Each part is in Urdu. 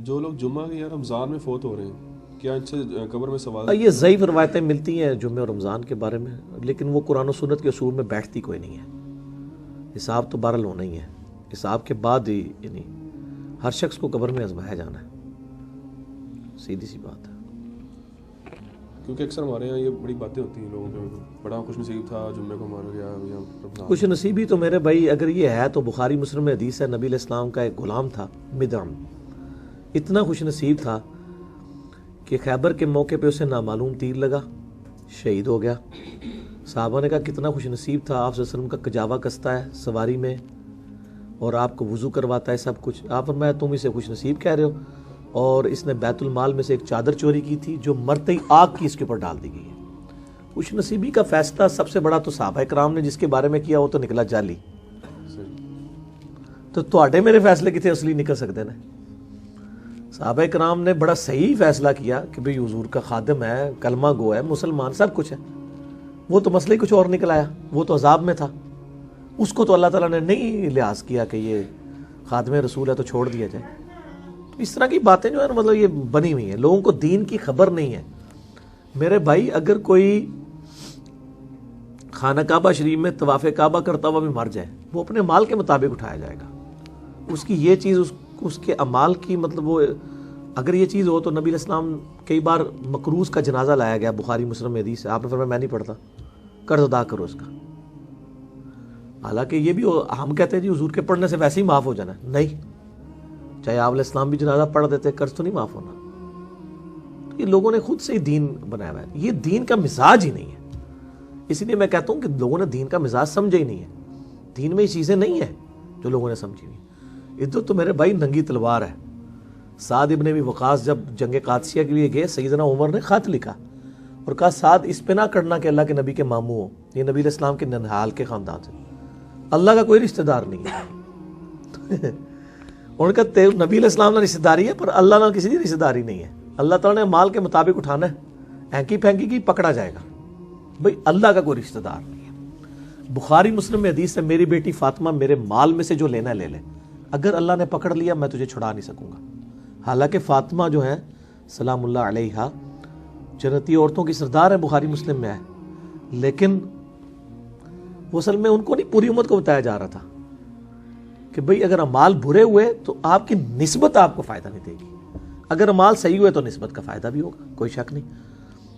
جو لوگ جمعہ کے یا رمضان میں فوت ہو رہے ہیں کیا ان سے قبر میں سوال؟ یہ ضعیف روایتیں ملتی ہیں جمعہ اور رمضان کے بارے میں، لیکن وہ قرآن و سنت کے اصول میں بیٹھتی کوئی نہیں ہے۔ حساب تو بہرحال ہونا ہی ہے، حساب کے بعد ہی یعنی ہر شخص کو قبر میں آزمایا جانا ہے، سیدھی سی بات ہے۔ کیونکہ اکثر ہمارے یہاں یہ بڑی باتیں ہوتی ہیں لوگوں کے، بڑا خوش نصیب تھا جمعے کو مار گیا یا رمضان۔ خوش نصیبی تو میرے بھائی اگر یہ ہے تو بخاری مسلم میں حدیث ہے، نبی علیہ السلام کا ایک غلام تھا مدعم، اتنا خوش نصیب تھا کہ خیبر کے موقع پہ اسے نامعلوم تیر لگا، شہید ہو گیا۔ صحابہ نے کہا کتنا خوش نصیب تھا، آپ صلی اللہ علیہ وسلم کا کجاوا کستا ہے سواری میں اور آپ کو وضو کرواتا ہے سب کچھ۔ آپ فرمایا تم اسے خوش نصیب کہہ رہے ہو، اور اس نے بیت المال میں سے ایک چادر چوری کی تھی جو مرتے ہی آگ کی اس کے اوپر ڈال دی گئی ہے۔ خوش نصیبی کا فیصلہ سب سے بڑا تو صحابہ کرام نے جس کے بارے میں کیا وہ تو نکلا جعلی، تو تواڈے میرے فیصلے کتنے اصلی نکل سکتے ہیں؟ صحابہ کرام نے بڑا صحیح فیصلہ کیا کہ بھئی حضور کا خادم ہے، کلمہ گو ہے، مسلمان سب کچھ ہے۔ وہ تو مسئلہ ہی کچھ اور نکل آیا، وہ تو عذاب میں تھا، اس کو تو اللہ تعالیٰ نے نہیں لحاظ کیا کہ یہ خادم رسول ہے تو چھوڑ دیا جائے۔ تو اس طرح کی باتیں جو ہے نا مطلب یہ بنی ہوئی ہیں، لوگوں کو دین کی خبر نہیں ہے۔ میرے بھائی اگر کوئی خانہ کعبہ شریف میں طواف کعبہ کرتا ہوا بھی مر جائے، وہ اپنے مال کے مطابق اٹھایا جائے گا۔ اس کی یہ چیز اس کے اعمال کی مطلب وہ اگر یہ چیز ہو تو نبی علیہ السلام کئی بار مقروض کا جنازہ لایا گیا، بخاری مسلم میں حدیث ہے، آپ نے فرمایا میں نہیں پڑھتا، قرض ادا کرو اس کا۔ حالانکہ یہ بھی ہم کہتے ہیں جی حضور کے پڑھنے سے ویسے ہی معاف ہو جانا ہے، نہیں، چاہے آپ علیہ السلام بھی جنازہ پڑھ دیتے قرض تو نہیں معاف ہونا۔ یہ لوگوں نے خود سے ہی دین بنایا ہوا ہے، یہ دین کا مزاج ہی نہیں ہے۔ اسی لیے میں کہتا ہوں کہ لوگوں نے دین کا مزاج سمجھا ہی نہیں ہے، دین میں یہ چیزیں نہیں ہیں جو لوگوں نے سمجھی ہوئی۔ ادھر تو میرے بھائی ننگی تلوار ہے۔ سعد ابن ابی وقاص جب جنگ قادسیہ کے لیے گئے، سیدنا عمر نے خط لکھا اور کہا سعد اس پہ نہ کرنا کہ اللہ کے نبی کے ماموں ہو، یہ نبی علیہ السلام کے ننہال کے خاندان سے، اللہ کا کوئی رشتہ دار نہیں ہے۔ ان کا نبی علیہ السلام نے رشتہ داری ہے پر اللہ نہ کسی کی رشتہ داری نہیں ہے۔ اللہ تعالیٰ نے مال کے مطابق اٹھانا ہے، اینکی پھینکی کی پکڑا جائے گا، بھئی اللہ کا کوئی رشتہ دار نہیں ہے۔ بخاری مسلم میں حدیث ہے میری بیٹی فاطمہ میرے مال میں سے جو لینا ہے لے لے، اگر اللہ نے پکڑ لیا میں تجھے چھڑا نہیں سکوں گا۔ حالانکہ فاطمہ جو ہے سلام اللہ علیہا جنتی عورتوں کی سردار ہے، بخاری مسلم میں ہے، لیکن وہ اصل میں ان کو نہیں پوری امت کو بتایا جا رہا تھا کہ بھئی اگر اعمال برے ہوئے تو آپ کی نسبت آپ کو فائدہ نہیں دے گی، اگر اعمال صحیح ہوئے تو نسبت کا فائدہ بھی ہوگا، کوئی شک نہیں۔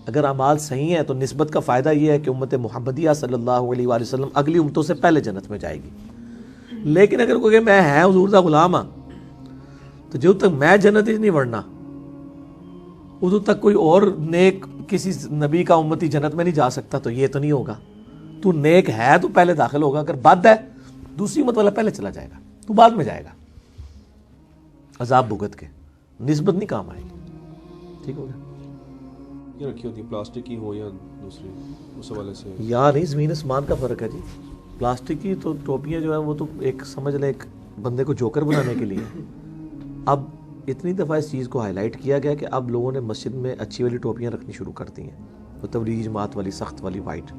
اگر اعمال صحیح ہیں تو نسبت کا فائدہ یہ ہے کہ امت محمدیہ صلی اللہ علیہ وآلہ وسلم اگلی امتوں سے پہلے جنت میں جائے گی۔ لیکن اگر کوئی کہ میں ہے حضور دا غلام ہاں تو جب تک میں جنت ہی نہیں بڑھنا ادھر تک کوئی اور نیک کسی نبی کا امتی جنت میں نہیں جا سکتا، تو یہ تو نہیں ہوگا۔ تو نیک ہے تو پہلے داخل ہوگا، اگر بد ہے دوسری امت والا پہلے چلا جائے گا، تو بعد میں جائے گا عذاب بھگت کے، نسبت نہیں کام آئے گی۔ ٹھیک ہو گیا؟ یہ رکھی ہوتی ہیں پلاسٹک کی ہو یا دوسری، اس حوالے سے یا نہیں، زمین آسمان کا فرق ہے جی۔ پلاسٹک کی تو ٹوپیاں جو ہیں وہ تو ایک سمجھ لیں ایک بندے کو جوکر بنانے کے لیے۔ اب اتنی دفعہ اس چیز کو ہائی لائٹ کیا گیا کہ اب لوگوں نے مسجد میں اچھی والی ٹوپیاں رکھنی شروع کر دی ہیں، وہ تبلیغی جماعت والی سخت والی وائٹ۔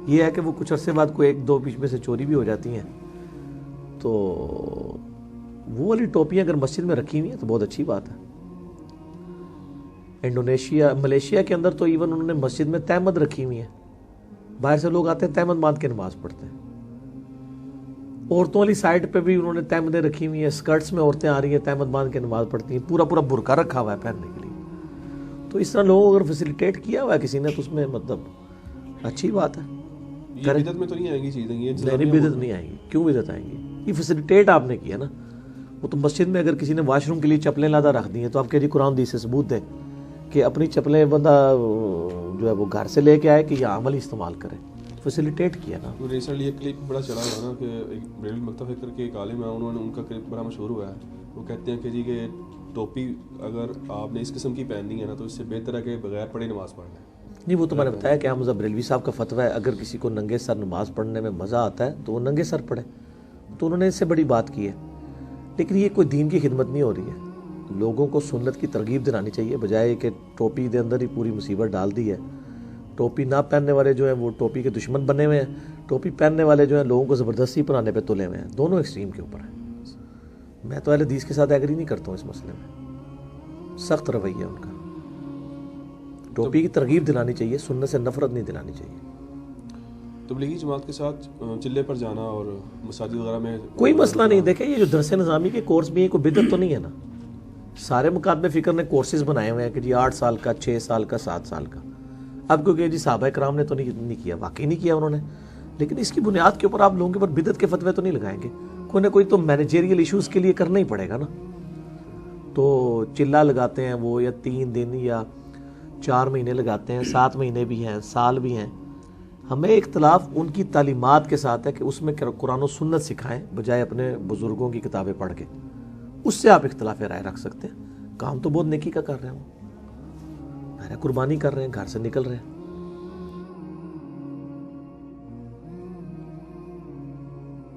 یہ ہے کہ وہ کچھ عرصے بعد کوئی ایک دو بیچ میں سے چوری بھی ہو جاتی ہیں، تو وہ والی ٹوپیاں اگر مسجد میں رکھی ہوئی ہیں تو بہت اچھی بات ہے۔ انڈونیشیا ملیشیا کے اندر تو ایون انہوں نے مسجد میں تہمد رکھی ہوئی ہیں، باہر سے لوگ آتے ہیں تہمد باندھ کے نماز پڑھتے ہیں۔ عورتوں والی سائڈ پہ بھی انہوں نے تہمدیں رکھی ہوئی ہیں، اسکرٹس میں عورتیں آ رہی ہیں تہمد باندھ کے نماز پڑھتی ہیں، پورا پورا برقع رکھا ہوا ہے پہننے کے لیے۔ تو اس طرح لوگوں اگر فیسیلیٹیٹ کیا ہوا ہے کسی نے تو اس میں مطلب اچھی بات ہے۔ یہ بدعت میں تو نہیں آئیں گی چیزیں، یہ نہیں بدعت نہیں آئیں گی، کیوں بدعت آئیں گی؟ یہ فیسیلیٹیٹ آپ نے کیا نا۔ وہ تو مسجد میں اگر کسی نے واش روم کے لیے چپلیں لادا رکھ دی ہیں تو آپ کہہ جی قرآن حدیث سے ثبوت دیں کہ اپنی چپلیں بندہ جو ہے وہ گھر سے لے کے آئے کہ یہ عمل استعمال کرے، فیسیلیٹیٹ کیا نا۔ ریسنٹلی ایک کلپ بڑا چڑھا ہوا نا کہ ایک بریلوی مکتب فکر کے ایک عالم ہیں، انہوں نے ان کا کلپ بڑا مشہور ہوا ہے، وہ کہتے ہیں کہ جی کہ ٹوپی اگر آپ نے اس قسم کی پہننی ہے نا تو اس سے بہتر ہے کہ بغیر پڑھے نماز پڑھ لیں۔ نہیں وہ تو میں نے بتایا کہ احمد بریلوی صاحب کا فتویٰ ہے اگر کسی کو ننگے سر نماز پڑھنے میں مزہ آتا ہے تو وہ ننگے سر پڑھے، تو انہوں نے اس سے بڑی بات کی ہے۔ لیکن یہ کوئی دین کی خدمت نہیں ہو رہی ہے، لوگوں کو سنت کی ترغیب دلانی چاہیے بجائے کہ ٹوپی دے اندر ہی پوری مصیبت ڈال دی ہے۔ ٹوپی نہ پہننے والے جو ہیں وہ ٹوپی کے دشمن بنے ہوئے ہیں، ٹوپی پہننے والے جو ہیں لوگوں کو زبردستی پہنانے پہ تلے ہوئے ہیں، دونوں ایکسٹریم کے اوپر ہیں۔ میں تو اہل حدیث کے ساتھ ایگری نہیں کرتا ہوں اس مسئلے میں، سخت رویہ ان کا. ٹوپی کی ترغیب دلانی چاہیے، سنت سے نفرت نہیں دلانی چاہیے. تبلیغی جماعت کے ساتھ چلے پر جانا اور مساجد وغیرہ میں کوئی مسئلہ نہیں. دیکھیں یہ جو درس نظامی کے کورس بھی ہیں کوئی بدعت تو نہیں ہے نا. سارے مکاتب فکر نے کورسز بنائے ہوئے ہیں کہ جی 8 سال کا، 6 سال کا، 7 سال کا. اب کیونکہ جی صحابہ کرام نے تو نہیں کیا، واقعی نہیں کیا انہوں نے، لیکن اس کی بنیاد کے اوپر آپ لوگوں کے اوپر بدعت کے فتوے تو نہیں لگائیں گے. کوئی نہ کوئی تو مینیجریل ایشوز کے لیے کرنا ہی پڑے گا نا. تو چلا لگاتے ہیں وہ، یا 3 دن یا 4 مہینے لگاتے ہیں، 7 مہینے بھی ہیں، سال بھی ہیں. ہمیں اختلاف ان کی تعلیمات کے ساتھ ہے کہ اس میں قرآن و سنت سکھائیں بجائے اپنے بزرگوں کی کتابیں پڑھ کے. اس سے آپ اختلاف رائے رکھ سکتے ہیں. کام تو بہت نیکی کا کر رہے ہیں، وہ قربانی کر رہے ہیں، گھر سے نکل رہے ہیں.